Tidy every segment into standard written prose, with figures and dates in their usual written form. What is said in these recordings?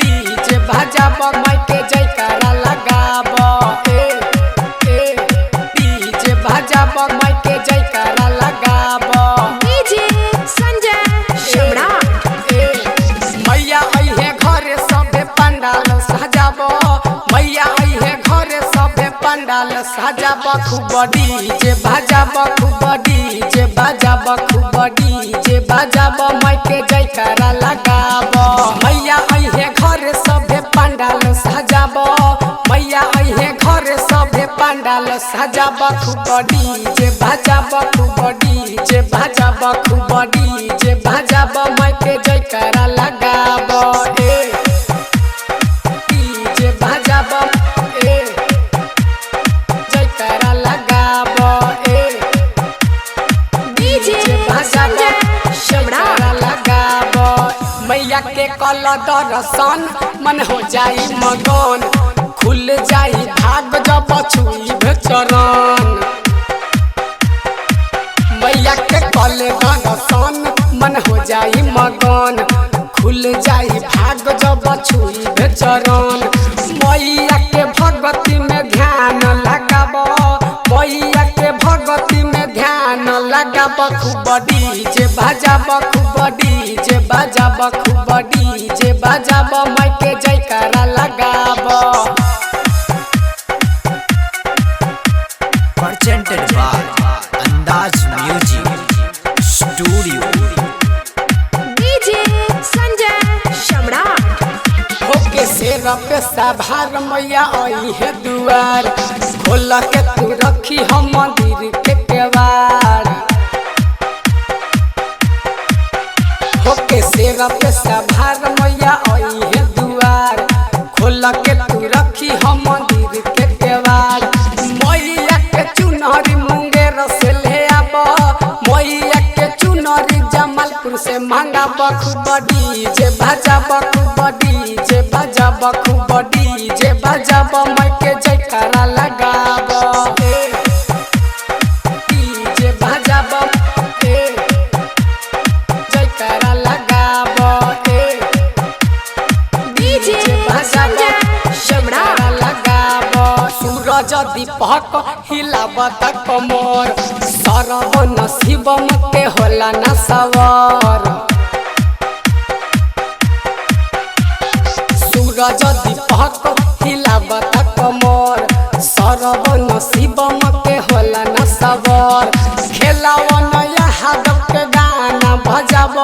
DJ बजाब माइके जयकारा लगाब डीजे बजाब माइके जयकारा लगाब डीजे संजय सम्राट। मैया अइहे घरे सबे पंडाल सजाब मैया अइहे घरे सबे पंडाल सजाब खूब डीजे बजाब खूब डीजे बजाब खूब डीजे बजाब माइके जयकारा लगाब मैया अइहे घरे सबे पंडाल सजाब मैया अइहे घरे सबे पंडाल सजाब खूब डीजे बजाब खूब डीजे बजाब खूब डीजे बजाब माइके जयकारा लगाब डीजे बजाब जयकारा लगाब डीजे संजय सम्राट। लगाब मैया के कल दर्शन मन हो जाई मगन खुल जाई भाग जब छुई चरण मैया के कल दर्शन मन हो जाई मगन खुल जाई भाग जब छुई चरण मैया के भगवती में ध्यान लगाब मैया के भगवती में ध्यान लगाब खूब डीजे बजाब खूब डीजे बजाब खूब डीजे बजाब माइके जयकारा लगाब presented by Andaz Music Studio। DJ Sanjay Samrat. होके शेर पे सभार मैया आई है दुआर खोल के तू रखी हम मंदिर के केवाड़ होके शेर पे सभार मैया आई है दुआर खोल के तू रखी हम मंदिर के केवाड़ मैया के चुनरी मुंगेर से ले आब मैया के चुनरी जमालपुर से मंगाब खूब डीजे बजाब खूब डीजे बजाब खूब डीजे बजाब माइके जयकारा लगाब डीजे बजाब जयकारा लगाब डीजे संजय सम्राट। लगाब सूरज दीपक हिलावत कमर सरवन शिवम के होला न सवार सूरज दीपक हिलावत कमर सरवन शिवम के होला न सवार खेलावन यादव के गाना बजाब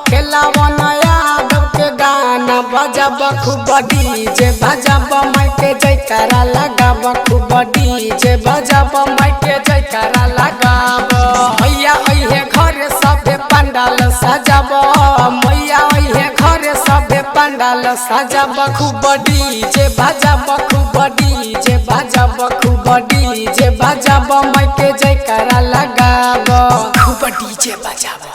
खेलावन यादव के गाना बजाब खूब डीजे बजाब माइके जयकारा लगाब खूब डीजे बजाब माइके जयकारा लगाब मैया अइहे घरे सबे पंडाल सजाब मैया अइहे घरे सबे पंडाल सजाब खूब डीजे बजाब खूब डीजे बजाब खूब डीजे बजाब माइके जयकारा लगाब खूब डीजे बजाब।